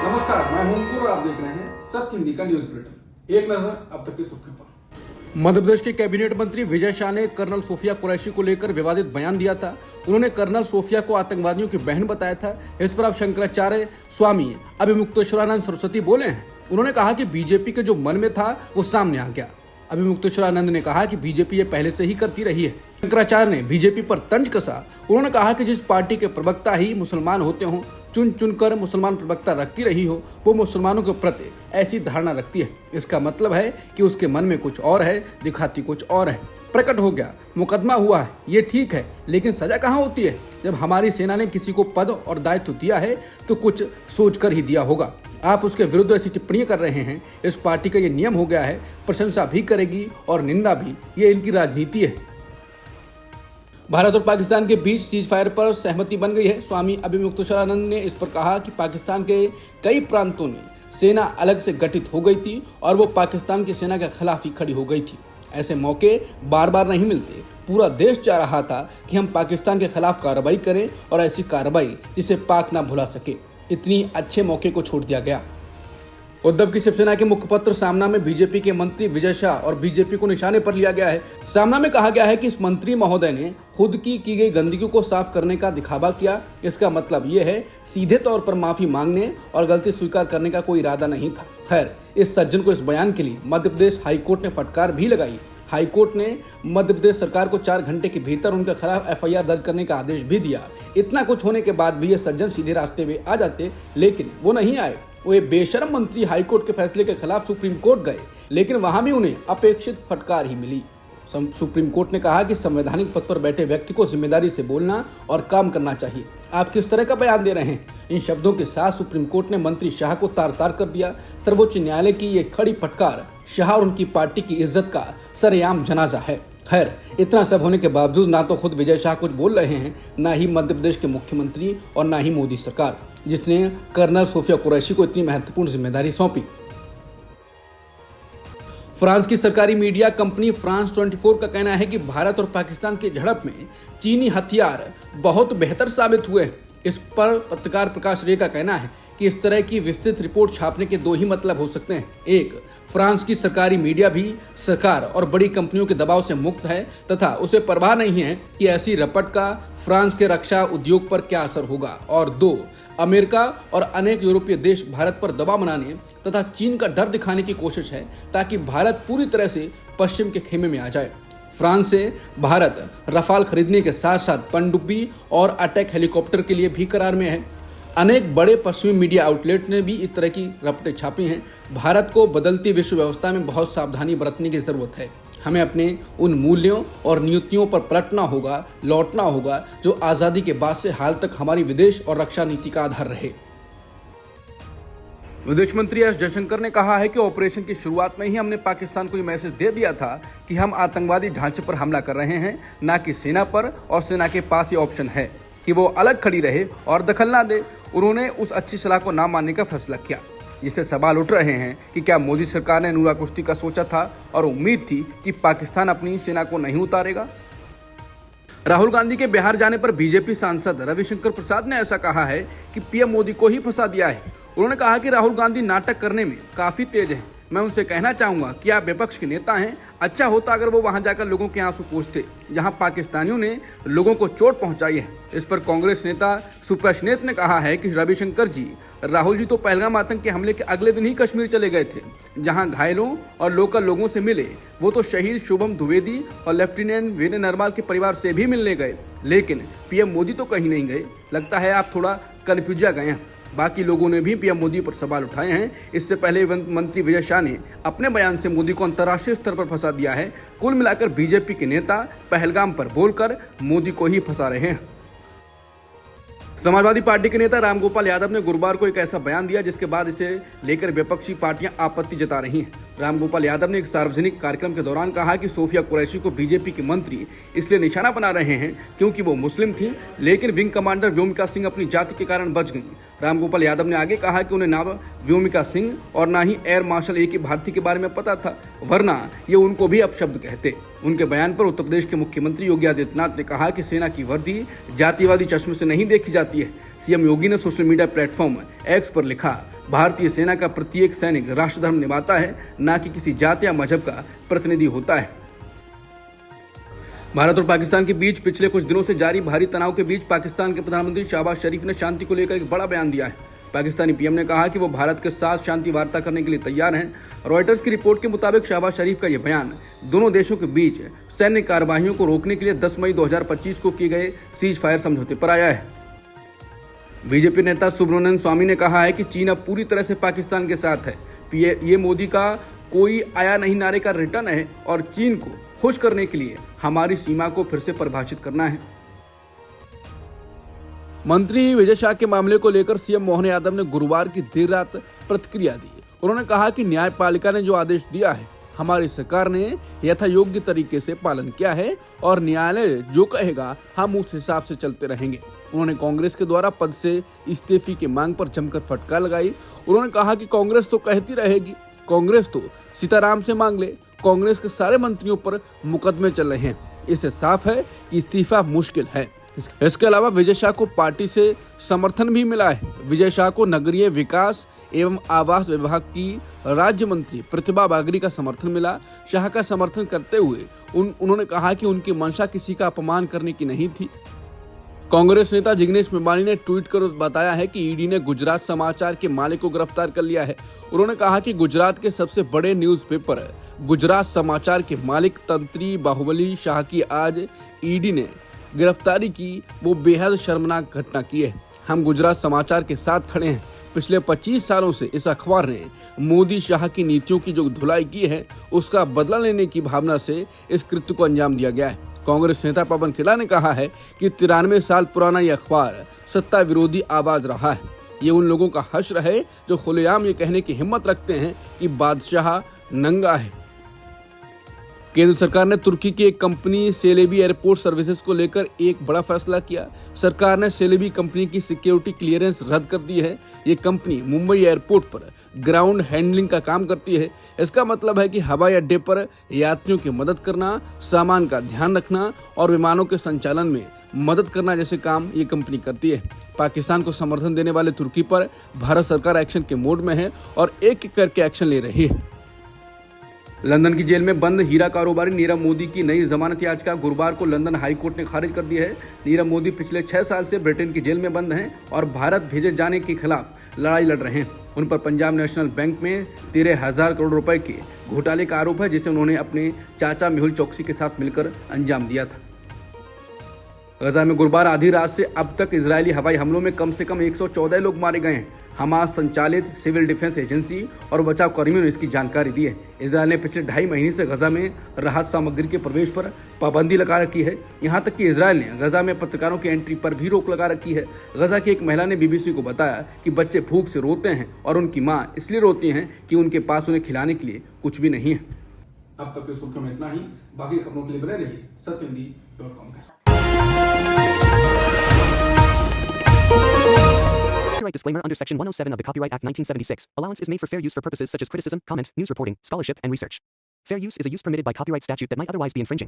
नमस्कार, मैं हूं अंकुर और आप देख रहे हैं सत्य हिंदी का न्यूज बुलेटिन। एक नजर अब तक की सुर्खियों पर। मध्य प्रदेश के कैबिनेट मंत्री विजय शाह ने कर्नल सोफिया कुरैशी को लेकर विवादित बयान दिया था। उन्होंने कर्नल सोफिया को आतंकवादियों की बहन बताया था। इस पर अब शंकराचार्य स्वामी अभिमुक्तेश्वरानंद सरस्वती बोले हैं। उन्होंने कहा कि बीजेपी के जो मन में था वो सामने आ गया। अभिमुक्तेश्वरानंद ने कहा कि बीजेपी ये पहले से ही करती रही है। शंकराचार्य ने बीजेपी पर तंज कसा। उन्होंने कहा कि जिस पार्टी के प्रवक्ता ही मुसलमान होते हों, चुन चुनकर मुसलमान प्रवक्ता रखती रही हो, वो मुसलमानों के प्रति ऐसी धारणा रखती है। इसका मतलब है कि उसके मन में कुछ और है, दिखाती कुछ और है। प्रकट हो गया, मुकदमा हुआ है, ये ठीक है, लेकिन सजा कहाँ होती है? जब हमारी सेना ने किसी को पद और दायित्व दिया है तो कुछ सोचकर ही दिया होगा। आप उसके विरुद्ध ऐसी टिप्पणियां कर रहे हैं। इस पार्टी का ये नियम हो गया है, प्रशंसा भी करेगी और निंदा भी, ये इनकी राजनीति है। भारत और पाकिस्तान के बीच सीज फायर पर सहमति बन गई है। स्वामी अभिमुक्तेश्वरानंद ने इस पर कहा कि पाकिस्तान के कई प्रांतों में सेना अलग से गठित हो गई थी और वो पाकिस्तान की सेना के खिलाफ ही खड़ी हो गई थी। ऐसे मौके बार बार नहीं मिलते। पूरा देश चाह रहा था कि हम पाकिस्तान के खिलाफ कार्रवाई करें और ऐसी कार्रवाई जिसे पाक ना भुला सके। इतनी अच्छे मौके को छोड़ दिया गया। उद्धव की शिवसेना के मुखपत्र सामना में बीजेपी के मंत्री विजय शाह और बीजेपी को निशाने पर लिया गया है। सामना में कहा गया है कि इस मंत्री महोदय ने खुद की गई गंदगी को साफ करने का दिखावा किया। इसका मतलब ये है सीधे तौर पर माफी मांगने और गलती स्वीकार करने का कोई इरादा नहीं था। खैर, इस सज्जन को इस बयान के लिए मध्य प्रदेश हाईकोर्ट ने फटकार भी लगाई। हाईकोर्ट ने मध्य प्रदेश सरकार को 4 घंटे के भीतर उनके खिलाफ एफआईआर दर्ज करने का आदेश भी दिया। इतना कुछ होने के बाद भी ये सज्जन सीधे रास्ते में आ जाते, लेकिन वो नहीं आए। वो बेशर्म मंत्री हाईकोर्ट के फैसले के खिलाफ सुप्रीम कोर्ट गए, लेकिन वहां भी उन्हें अपेक्षित फटकार ही मिली। सुप्रीम कोर्ट ने कहा कि संवैधानिक पद पर बैठे व्यक्ति को जिम्मेदारी से बोलना और काम करना चाहिए। आप किस तरह का बयान दे रहे हैं? इन शब्दों के साथ सुप्रीम कोर्ट ने मंत्री शाह को तार तार कर दिया। सर्वोच्च न्यायालय की ये खड़ी फटकार शाह और उनकी पार्टी की इज्जत का सरेआम जनाजा है। खैर, इतना सब होने के बावजूद ना तो खुद विजय शाह कुछ बोल रहे हैं, ना ही मध्य प्रदेश के मुख्यमंत्री और ना ही मोदी सरकार, जिसने कर्नल सोफिया कुरैशी को इतनी महत्वपूर्ण जिम्मेदारी सौंपी। फ्रांस की सरकारी मीडिया कंपनी फ्रांस 24 का कहना है कि भारत और पाकिस्तान की झड़प में चीनी हथियार बहुत बेहतर साबित हुए। इस पर पत्रकार प्रकाश रे का कहना है कि इस तरह की विस्तृत रिपोर्ट छापने के 2 ही मतलब हो सकते हैं। एक, फ्रांस की सरकारी मीडिया भी सरकार और बड़ी कंपनियों के दबाव से मुक्त है तथा उसे परवाह नहीं है कि ऐसी रपट का फ्रांस के रक्षा उद्योग पर क्या असर होगा। और 2, अमेरिका और अनेक यूरोपीय देश भारत पर दबाव बनाने तथा चीन का डर दिखाने की कोशिश है ताकि भारत पूरी तरह से पश्चिम के खेमे में आ जाए। फ्रांस से भारत रफाल खरीदने के साथ साथ पनडुब्बी और अटैक हेलीकॉप्टर के लिए भी करार में है। अनेक बड़े पश्चिमी मीडिया आउटलेट ने भी इस तरह की रपटें छापी हैं। भारत को बदलती विश्व व्यवस्था में बहुत सावधानी बरतने की जरूरत है। हमें अपने उन मूल्यों और नीतियों पर पलटना होगा, लौटना होगा जो आज़ादी के बाद से हाल तक हमारी विदेश और रक्षा नीति का आधार रहे। विदेश मंत्री एस जयशंकर ने कहा है कि ऑपरेशन की शुरुआत में ही हमने पाकिस्तान को ये मैसेज दे दिया था कि हम आतंकवादी ढांचे पर हमला कर रहे हैं, ना कि सेना पर, और सेना के पास ये ऑप्शन है कि वो अलग खड़ी रहे और दखल ना दे। उन्होंने उस अच्छी सलाह को ना मानने का फैसला किया, जिससे सवाल उठ रहे हैं कि क्या मोदी सरकार ने नूरा कुश्ती का सोचा था और उम्मीद थी कि पाकिस्तान अपनी सेना को नहीं उतारेगा। राहुल गांधी के बिहार जाने पर बीजेपी सांसद रविशंकर प्रसाद ने ऐसा कहा है कि पीएम मोदी को ही फंसा दिया है। उन्होंने कहा कि राहुल गांधी नाटक करने में काफी तेज हैं। मैं उनसे कहना चाहूंगा कि आप विपक्ष के नेता हैं। अच्छा होता अगर वो वहां जाकर लोगों के आंसू पोंछते जहां पाकिस्तानियों ने लोगों को चोट पहुंचाई है। इस पर कांग्रेस नेता सुप्रश्नेत ने कहा है कि रविशंकर जी, राहुल जी तो पहलगाम आतंक के हमले के अगले दिन ही कश्मीर चले गए थे, जहां घायलों और लोकल लोगों से मिले। वो तो शहीद शुभम द्विवेदी और लेफ्टिनेंट विनय नरवाल के परिवार से भी मिलने गए, लेकिन पीएम मोदी तो कहीं नहीं गए। लगता है आप थोड़ा कन्फ्यूजिया गए हैं। बाकी लोगों ने भी पीएम मोदी पर सवाल उठाए हैं। इससे पहले मंत्री विजय शाह ने अपने बयान से मोदी को अंतर्राष्ट्रीय स्तर पर फंसा दिया है। कुल मिलाकर बीजेपी के नेता पहलगाम पर बोलकर मोदी को ही फंसा रहे हैं। समाजवादी पार्टी के नेता रामगोपाल यादव ने गुरुवार को एक ऐसा बयान दिया जिसके बाद इसे लेकर विपक्षी पार्टियां आपत्ति जता रही हैं। रामगोपाल यादव ने एक सार्वजनिक कार्यक्रम के दौरान कहा कि सोफिया कुरैशी को बीजेपी के मंत्री इसलिए निशाना बना रहे हैं क्योंकि वो मुस्लिम थी, लेकिन विंग कमांडर व्योमिका सिंह अपनी जाति के कारण बच गईं। रामगोपाल यादव ने आगे कहा कि उन्हें ना व्योमिका सिंह और ना ही एयर मार्शल ए के भारती के बारे में पता था, वरना ये उनको भी अपशब्द कहते। उनके बयान पर उत्तर प्रदेश के मुख्यमंत्री योगी आदित्यनाथ ने कहा कि सेना की वर्दी जातिवादी चश्मे से नहीं देखी जाती है। सीएम योगी ने सोशल मीडिया प्लेटफॉर्म एक्स पर लिखा, भारतीय सेना का प्रत्येक सैनिक राष्ट्रधर्म निभाता है, न कि किसी जाति या मजहब का प्रतिनिधि होता है। भारत और पाकिस्तान के बीच पिछले कुछ दिनों से जारी भारी तनाव के बीच पाकिस्तान के प्रधानमंत्री शहबाज शरीफ ने शांति को लेकर एक बड़ा बयान दिया है। पाकिस्तानी पीएम ने कहा कि वो भारत के साथ शांति वार्ता करने के लिए तैयार हैं। रॉयटर्स की रिपोर्ट के मुताबिक शहबाज शरीफ का यह बयान दोनों देशों के बीच सैन्य कार्रवाइयों को रोकने के लिए 10 मई 2025 को किए गए सीज फायर समझौते पर आया है। बीजेपी नेता सुब्रमण्यम स्वामी ने कहा है कि चीन अब पूरी तरह से पाकिस्तान के साथ है। ये मोदी का कोई आया नहीं नारे का रिटर्न है और चीन को खुश करने के लिए हमारी सीमा को फिर से परिभाषित करना है। मंत्री विजय शाह के मामले को लेकर सीएम मोहन यादव ने गुरुवार की देर रात प्रतिक्रिया दी। उन्होंने कहा कि न्यायपालिका ने जो आदेश दिया है, हमारी सरकार ने यथायोग्य तरीके से पालन किया है और न्यायालय जो कहेगा हम उस हिसाब से चलते रहेंगे। उन्होंने कांग्रेस के द्वारा पद से इस्तीफे की मांग पर जमकर फटकार लगाई। उन्होंने कहा कि कांग्रेस तो कहती रहेगी, कांग्रेस तो सीताराम से मांग ले। कांग्रेस के सारे मंत्रियों पर मुकदमे चल रहे हैं। इससे साफ है कि इस्तीफा मुश्किल है। इसके अलावा विजय शाह को पार्टी से समर्थन भी मिला है। विजय शाह को नगरीय विकास एवं आवास विभाग की राज्य मंत्री प्रतिभा बागरी का समर्थन मिला। शाह का समर्थन करते हुए उन्होंने कहा कि उनकी मंशा किसी का अपमान करने की नहीं थी। कांग्रेस नेता जिग्नेश मेवानी ने ट्वीट कर बताया है कि ईडी ने गुजरात समाचार के मालिक को गिरफ्तार कर लिया है। उन्होंने कहा कि गुजरात के सबसे बड़े न्यूज़पेपर गुजरात समाचार के मालिक तंत्री बाहुबली शाह की आज ईडी ने गिरफ्तारी की वो बेहद शर्मनाक घटना की है। हम गुजरात समाचार के साथ खड़े हैं। पिछले 25 सालों से इस अखबार ने मोदी शाह की नीतियों की जो धुलाई की है, उसका बदला लेने की भावना से इस कृत्य को अंजाम दिया गया है। कांग्रेस नेता पवन खेड़ा ने कहा है कि 93 साल पुराना यह अखबार सत्ता विरोधी आवाज रहा है। ये उन लोगों का हश्र है जो खुलेआम ये कहने की हिम्मत रखते हैं कि बादशाह नंगा है। केंद्र सरकार ने तुर्की की एक कंपनी सेलेबी एयरपोर्ट सर्विसेज को लेकर एक बड़ा फैसला किया। सरकार ने सेलेबी कंपनी की सिक्योरिटी क्लियरेंस रद्द कर दी है। ये कंपनी मुंबई एयरपोर्ट पर ग्राउंड हैंडलिंग का काम करती है। इसका मतलब है कि हवाई अड्डे पर यात्रियों की मदद करना, सामान का ध्यान रखना और विमानों के संचालन में मदद करना जैसे काम ये कंपनी करती है। पाकिस्तान को समर्थन देने वाले तुर्की पर भारत सरकार एक्शन के मोड में है और एक एक करके एक्शन ले रही है। लंदन की जेल में बंद हीरा कारोबारी नीरव मोदी की नई जमानत याचिका गुरुवार को लंदन हाई कोर्ट ने खारिज कर दी है। नीरव मोदी पिछले 6 साल से ब्रिटेन की जेल में बंद हैं और भारत भेजे जाने के खिलाफ लड़ाई लड़ रहे हैं। उन पर पंजाब नेशनल बैंक में 13,000 करोड़ रुपए के घोटाले का आरोप है, जिसे उन्होंने अपने चाचा मेहुल चौकसी के साथ मिलकर अंजाम दिया था। गजा में गुरुवार आधी रात से अब तक इजरायली हवाई हमलों में कम से कम 114 लोग मारे गए हैं। हमास संचालित सिविल डिफेंस एजेंसी और बचाव कर्मियों ने इसकी जानकारी दी है। इजरायल ने पिछले 2.5 महीने से गजा में राहत सामग्री के प्रवेश पर पाबंदी लगा रखी है। यहां तक कि इजरायल ने गजा में पत्रकारों की एंट्री पर भी रोक लगा रखी है। गजा की एक महिला ने बीबीसी को बताया कि बच्चे भूख से रोते हैं और उनकी मां इसलिए रोती हैं कि उनके पास उन्हें खिलाने के लिए कुछ भी नहीं है। अब तक की सुर्खियों में इतना ही। बाकी खबरों के लिए बने रहिए सत्यहिंदी.com के साथ। Copyright disclaimer under Section 107 of the Copyright Act 1976. Allowance is made for fair use for purposes such as criticism, comment, news reporting, scholarship, and research. Fair use is a use permitted by copyright statute that might otherwise be infringing.